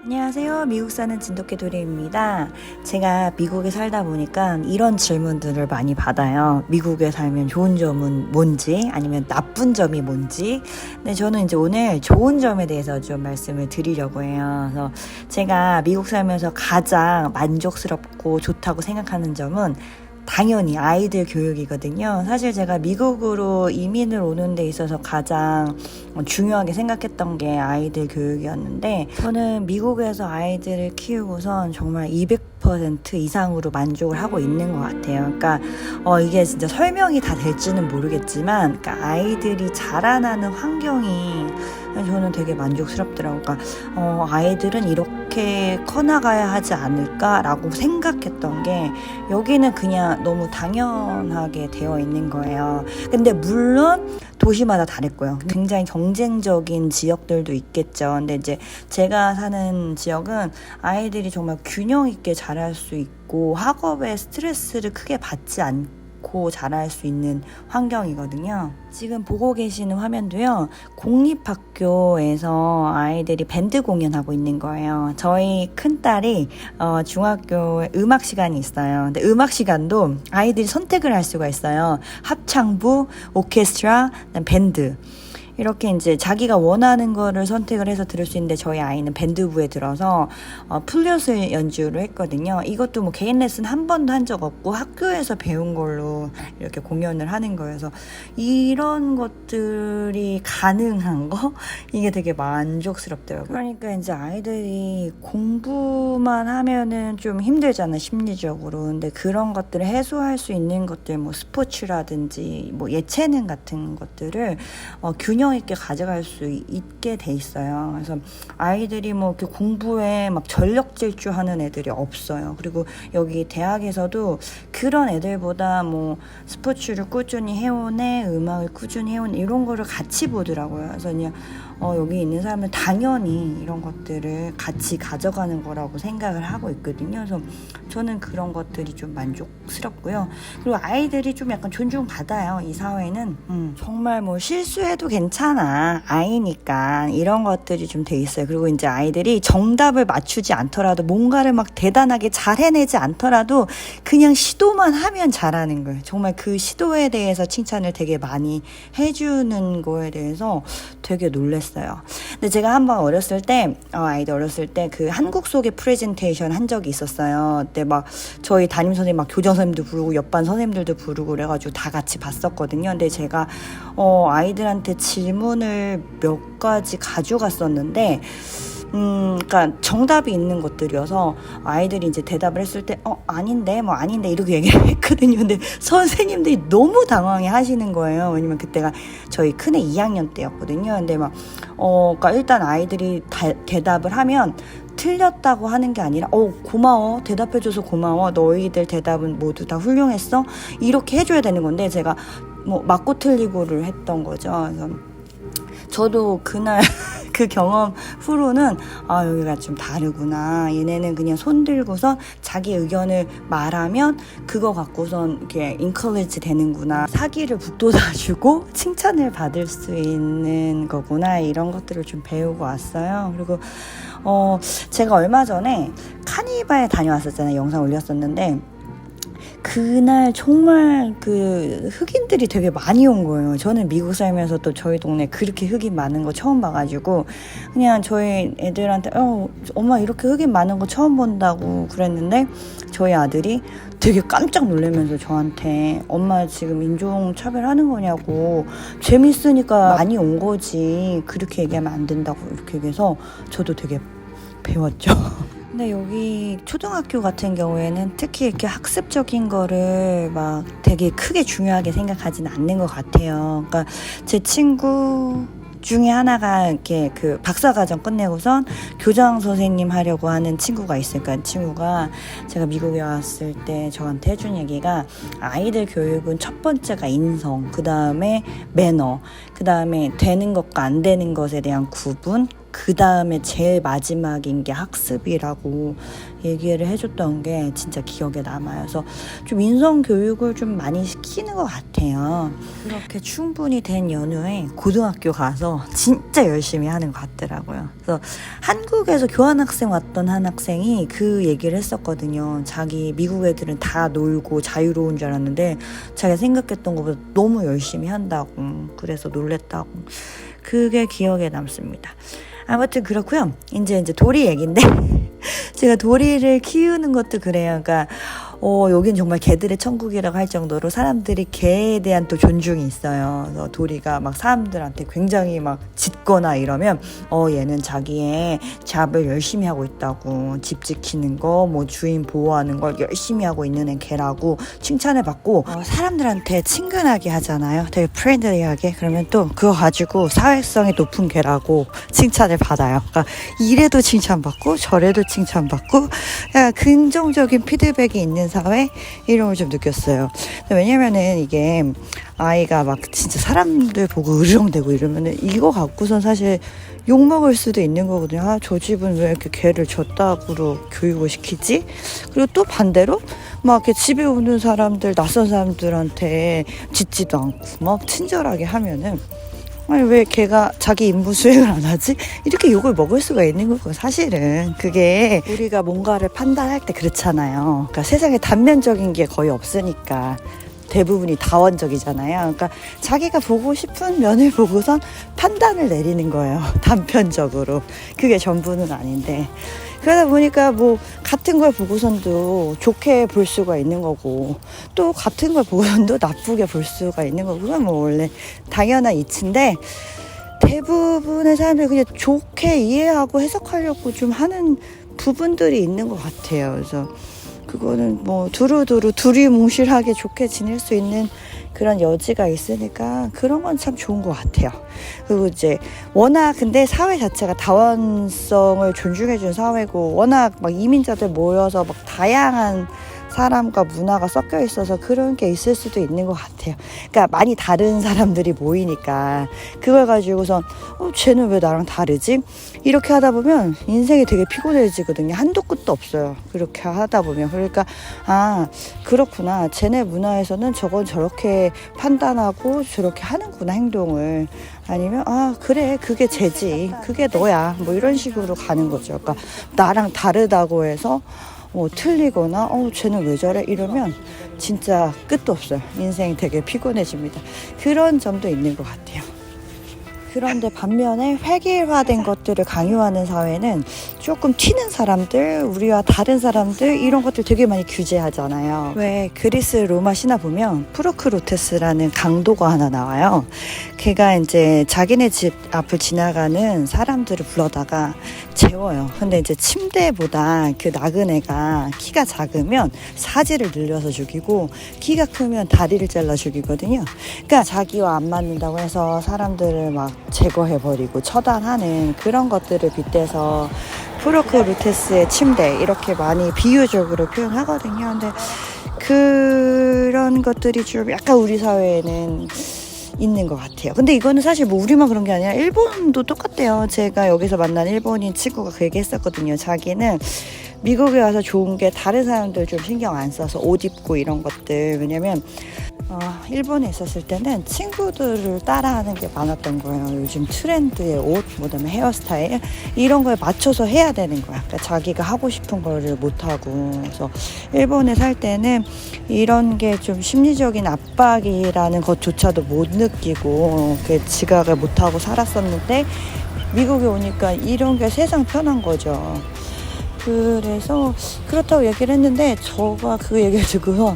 안녕하세요. 미국 사는 진돗개돌이입니다. 제가 미국에 살다 보니까 이런 질문들을 많이 받아요. 미국에 살면 좋은 점은 뭔지, 아니면 나쁜 점이 뭔지. 근데 저는 이제 오늘 좋은 점에 대해서 좀 말씀을 드리려고 해요. 그래서 제가 미국 살면서 가장 만족스럽고 좋다고 생각하는 점은 당연히 아이들 교육이거든요. 사실 제가 미국으로 이민을 오는 데 있어서 가장 중요하게 생각했던 게 아이들 교육이었는데, 저는 미국에서 아이들을 키우고선 정말 200% 이상으로 만족을 하고 있는 것 같아요. 그러니까 이게 진짜 설명이 다 될지는 모르겠지만, 그러니까 아이들이 자라나는 환경이 저는 되게 만족스럽더라고요. 그러니까 아이들은 이렇게 커나가야 하지 않을까라고 생각했던 게 여기는 그냥 너무 당연하게 되어 있는 거예요. 근데 물론 도시마다 다를 거예요. 굉장히 경쟁적인 지역들도 있겠죠. 근데 이제 제가 사는 지역은 아이들이 정말 균형 있게 자랄 수 있고 학업에 스트레스를 크게 받지 않고 자랄 수 있는 환경이거든요. 지금 보고 계시는 화면도요, 공립학교에서 아이들이 밴드 공연하고 있는 거예요. 저희 큰딸이 중학교에 음악 시간이 있어요. 근데 음악 시간도 아이들이 선택을 할 수가 있어요. 합창부, 오케스트라, 밴드. 이렇게 이제 자기가 원하는 거를 선택을 해서 들을 수 있는데, 저희 아이는 밴드부에 들어서 플룻을 연주를 했거든요. 이것도 뭐 개인 레슨 한 번도 한 적 없고 학교에서 배운 걸로 이렇게 공연을 하는 거예요. 그래서 이런 것들이 가능한 거, 이게 되게 만족스럽더라고요. 그러니까 이제 아이들이 공부만 하면은 좀 힘들잖아, 심리적으로. 근데 그런 것들을 해소할 수 있는 것들, 뭐 스포츠라든지 뭐 예체능 같은 것들을 균형 있게 가져갈 수 있게 돼 있어요. 그래서 아이들이 뭐 이렇게 공부에 막 전력 질주하는 애들이 없어요. 그리고 여기 대학에서도 그런 애들보다 뭐 스포츠를 꾸준히 해온 애, 음악을 꾸준히 해온 이런 거를 같이 보더라고요. 그래서 그냥 여기 있는 사람은 당연히 이런 것들을 같이 가져가는 거라고 생각을 하고 있거든요. 그래서 저는 그런 것들이 좀 만족스럽고요. 그리고 아이들이 좀 약간 존중받아요. 이 사회는 정말 뭐 실수해도 괜찮아, 아이니까, 이런 것들이 좀 돼 있어요. 그리고 이제 아이들이 정답을 맞추지 않더라도, 뭔가를 막 대단하게 잘 해내지 않더라도 그냥 시도만 하면 잘하는 거예요. 정말 그 시도에 대해서 칭찬을 되게 많이 해주는 거에 대해서 되게 놀랐어요. 근데 제가 한번 어렸을 때, 아이들 어렸을 때 그 한국 속의 프레젠테이션 한 적이 있었어요. 그때 막 저희 담임 선생님, 막 교장 선생님도 부르고 옆반 선생님들도 부르고 그래가지고 다 같이 봤었거든요. 근데 제가 아이들한테 질문을 몇 가지 가져갔었는데, 그러니까 정답이 있는 것들이어서 아이들이 이제 대답을 했을 때 아닌데 뭐 아닌데 이렇게 얘기를 했거든요. 근데 선생님들이 너무 당황해 하시는 거예요. 왜냐면 그때가 저희 큰애 2학년 때였거든요. 근데 막 그러니까 일단 아이들이 대답을 하면 틀렸다고 하는 게 아니라 고마워, 대답해줘서 고마워, 너희들 대답은 모두 다 훌륭했어, 이렇게 해줘야 되는 건데, 제가 뭐 맞고 틀리고를 했던 거죠. 그래서 저도 그날 그 경험 후로는 여기가 좀 다르구나, 얘네는 그냥 손 들고선 자기 의견을 말하면 그거 갖고선 이렇게 인커리지 되는구나, 사기를 북돋아주고 칭찬을 받을 수 있는 거구나, 이런 것들을 좀 배우고 왔어요. 그리고 제가 얼마 전에 카니발 다녀왔었잖아요. 영상 올렸었는데, 그날 정말 그 흑인들이 되게 많이 온 거예요. 저는 미국 살면서 또 저희 동네 그렇게 흑인 많은 거 처음 봐가지고 그냥 저희 애들한테 엄마 이렇게 흑인 많은 거 처음 본다고 그랬는데, 저희 아들이 되게 깜짝 놀라면서 저한테 엄마 지금 인종차별하는 거냐고, 재밌으니까 많이 온 거지, 그렇게 얘기하면 안 된다고 이렇게 얘기해서 저도 되게 배웠죠. 근데 여기 초등학교 같은 경우에는 특히 이렇게 학습적인 거를 막 되게 크게 중요하게 생각하지는 않는 것 같아요. 그러니까 제 친구 중에 하나가 이렇게 그 박사과정 끝내고선 교장 선생님 하려고 하는 친구가 있어요. 그러니까 친구가 제가 미국에 왔을 때 저한테 해준 얘기가, 아이들 교육은 첫 번째가 인성, 그 다음에 매너, 그 다음에 되는 것과 안 되는 것에 대한 구분, 그 다음에 제일 마지막인 게 학습이라고 얘기를 해줬던 게 진짜 기억에 남아요. 그래서 좀 인성 교육을 좀 많이 시키는 것 같아요. 그렇게 충분히 된 연휴에 고등학교 가서 진짜 열심히 하는 것 같더라고요. 그래서 한국에서 교환학생 왔던 한 학생이 그 얘기를 했었거든요. 자기 미국 애들은 다 놀고 자유로운 줄 알았는데 자기가 생각했던 것보다 너무 열심히 한다고, 그래서 놀랬다고. 그게 기억에 남습니다. 아무튼 그렇고요. 이제 도리 얘기인데 제가 도리를 키우는 것도 그래요. 그러니까 여긴 정말 개들의 천국이라고 할 정도로 사람들이 개에 대한 또 존중이 있어요. 그래서 도리가 막 사람들한테 굉장히 막 짖거나 이러면 얘는 자기의 잡을 열심히 하고 있다고, 집 지키는 거, 뭐 주인 보호하는 걸 열심히 하고 있는 애 개라고 칭찬을 받고, 사람들한테 친근하게 하잖아요. 되게 프렌들리하게. 그러면 또 그거 가지고 사회성이 높은 개라고 칭찬을 받아요. 그러니까 이래도 칭찬받고 저래도 칭찬받고, 긍정적인 피드백이 있는 사회, 이런 걸 좀 느꼈어요. 왜냐면은 이게 아이가 막 진짜 사람들 보고 으르렁대고 이러면은 이거 갖고선 사실 욕먹을 수도 있는 거거든요. 저 집은 왜 이렇게 개를 저따구로 교육을 시키지? 그리고 또 반대로 막 이렇게 집에 오는 사람들, 낯선 사람들한테 짖지도 않고 막 친절하게 하면은, 아니 왜 걔가 자기 임무 수행을 안 하지? 이렇게 욕을 먹을 수가 있는 거고, 사실은 그게 우리가 뭔가를 판단할 때 그렇잖아요. 그러니까 세상에 단면적인 게 거의 없으니까 대부분이 다원적이잖아요. 그러니까 자기가 보고 싶은 면을 보고선 판단을 내리는 거예요. 단편적으로. 그게 전부는 아닌데, 그러다 보니까 뭐 같은 걸 보고선도 좋게 볼 수가 있는 거고, 또 같은 걸 보고선도 나쁘게 볼 수가 있는 거고, 그건 뭐 원래 당연한 이치인데, 대부분의 사람들이 그냥 좋게 이해하고 해석하려고 좀 하는 부분들이 있는 것 같아요. 그래서 그거는 뭐 두루두루 두리뭉실하게 좋게 지낼 수 있는 그런 여지가 있으니까 그런 건 참 좋은 것 같아요. 그리고 이제 워낙 근데 사회 자체가 다원성을 존중해준 사회고, 워낙 막 이민자들 모여서 막 다양한 사람과 문화가 섞여 있어서 그런 게 있을 수도 있는 것 같아요. 그러니까 많이 다른 사람들이 모이니까 그걸 가지고선 쟤는 왜 나랑 다르지? 이렇게 하다 보면 인생이 되게 피곤해지거든요. 한도 끝도 없어요. 그렇게 하다 보면. 그러니까 그렇구나. 쟤네 문화에서는 저건 저렇게 판단하고 저렇게 하는구나, 행동을. 아니면 그래, 그게 쟤지, 그게 너야, 뭐 이런 식으로 가는 거죠. 그러니까 나랑 다르다고 해서 틀리거나 쟤는 왜 저래 이러면 진짜 끝도 없어요. 인생이 되게 피곤해집니다. 그런 점도 있는 것 같아요. 그런데 반면에 획일화된 것들을 강요하는 사회는 조금 튀는 사람들, 우리와 다른 사람들, 이런 것들 되게 많이 규제하잖아요. 왜 그리스 로마 신화 보면 프로크로테스라는 강도가 하나 나와요. 걔가 이제 자기네 집 앞을 지나가는 사람들을 불러다가 재워요. 근데 이제 침대보다 그 나그네가 키가 작으면 사지를 늘려서 죽이고, 키가 크면 다리를 잘라 죽이거든요. 그러니까 자기와 안 맞는다고 해서 사람들을 막 제거해버리고 처단하는 그런 것들을 빗대서 프로크루테스의 침대, 이렇게 많이 비유적으로 표현하거든요. 근데 그런 것들이 좀 약간 우리 사회에는 있는 것 같아요. 근데 이거는 사실 뭐 우리만 그런 게 아니라 일본도 똑같대요. 제가 여기서 만난 일본인 친구가 그 얘기 했었거든요. 자기는 미국에 와서 좋은 게 다른 사람들 좀 신경 안 써서 옷 입고 이런 것들, 왜냐면 일본에 있었을 때는 친구들을 따라하는 게 많았던 거예요. 요즘 트렌드의 옷, 그다음에 헤어스타일, 이런 거에 맞춰서 해야 되는 거야. 그러니까 자기가 하고 싶은 거를 못하고. 그래서 일본에 살 때는 이런 게 좀 심리적인 압박이라는 것조차도 못 느끼고 지각을 못하고 살았었는데, 미국에 오니까 이런 게 세상 편한 거죠. 그래서 그렇다고 얘기를 했는데, 저가 그 얘기를 듣고서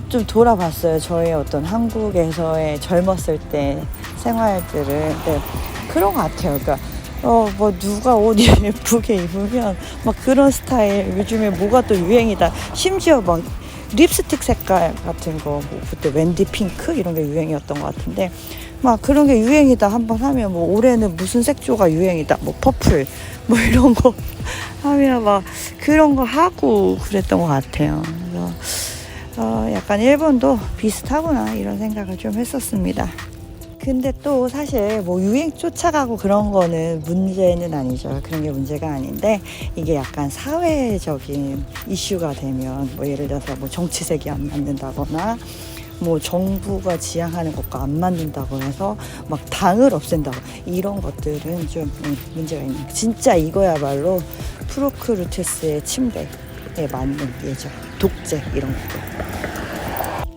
좀 돌아봤어요. 저의 어떤 한국에서의 젊었을 때 생활들을. 네, 그런 것 같아요. 그러니까 뭐 누가 옷 예쁘게 입으면 막 그런 스타일, 요즘에 뭐가 또 유행이다. 심지어 막 립스틱 색깔 같은 거, 뭐 그때 웬디 핑크 이런 게 유행이었던 것 같은데, 막 그런 게 유행이다 한번 하면, 뭐 올해는 무슨 색조가 유행이다, 뭐 퍼플 뭐 이런 거 하면 막 그런 거 하고 그랬던 것 같아요. 그래서 약간 일본도 비슷하구나, 이런 생각을 좀 했었습니다. 근데 또 사실 뭐 유행 쫓아가고 그런 거는 문제는 아니죠. 그런 게 문제가 아닌데 이게 약간 사회적인 이슈가 되면 뭐 예를 들어서 뭐 정치색이 안 맞는다거나 뭐 정부가 지향하는 것과 안 맞는다고 해서 막 당을 없앤다고 이런 것들은 좀 문제가 있는 진짜 이거야말로 프로크루테스의 침대에 맞는 예죠. 독재 이런 것도.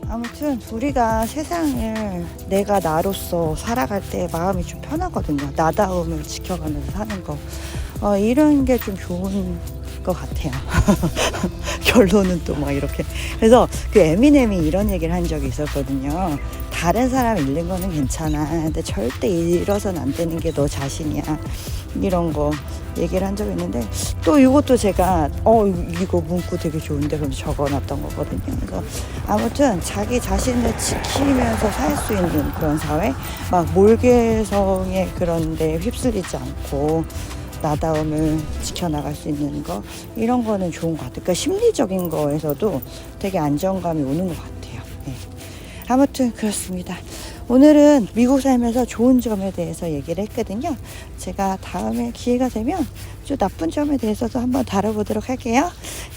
아무튼 우리가 세상을 내가 나로서 살아갈 때 마음이 좀 편하거든요. 나다움을 지켜가면서 사는 거. 이런 게 좀 좋은 것 같아요. 결론은 또 막 이렇게. 그래서 그 에미넴이 이런 얘기를 한 적이 있었거든요. 다른 사람 잃는 거는 괜찮아. 근데 절대 잃어서는 안 되는 게 너 자신이야. 이런 거 얘기를 한 적이 있는데 또 이것도 제가 이거 문구 되게 좋은데 그럼 적어놨던 거거든요. 그래서 아무튼 자기 자신을 지키면서 살 수 있는 그런 사회, 막 몰개성의 그런 데 휩쓸리지 않고 나다움을 지켜나갈 수 있는 거 이런 거는 좋은 것 같아요. 그러니까 심리적인 거에서도 되게 안정감이 오는 것 같아요. 네. 아무튼 그렇습니다. 오늘은 미국 살면서 좋은 점에 대해서 얘기를 했거든요. 제가 다음에 기회가 되면 좀 나쁜 점에 대해서도 한번 다뤄보도록 할게요.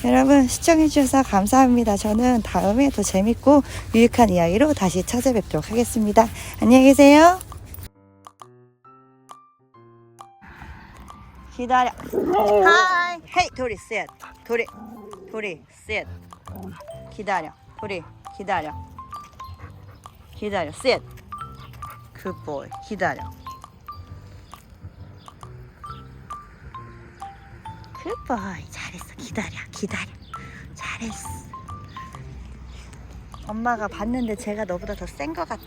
여러분 시청해주셔서 감사합니다. 저는 다음에 더 재밌고 유익한 이야기로 다시 찾아뵙도록 하겠습니다. 안녕히 계세요. 기다려. 하이. 헤이 도리 셋. 도리 셋. 기다려. 도리 기다려. 기다려. 셋. 굿보이. 기다려. 굿보이. 잘했어. 기다려. 잘했어. 엄마가 봤는데 제가 너보다 더 센 것 같아.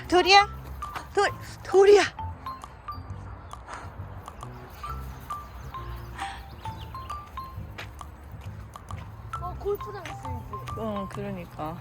도리야? 도리야. 골프장 있어야지. 그러니까.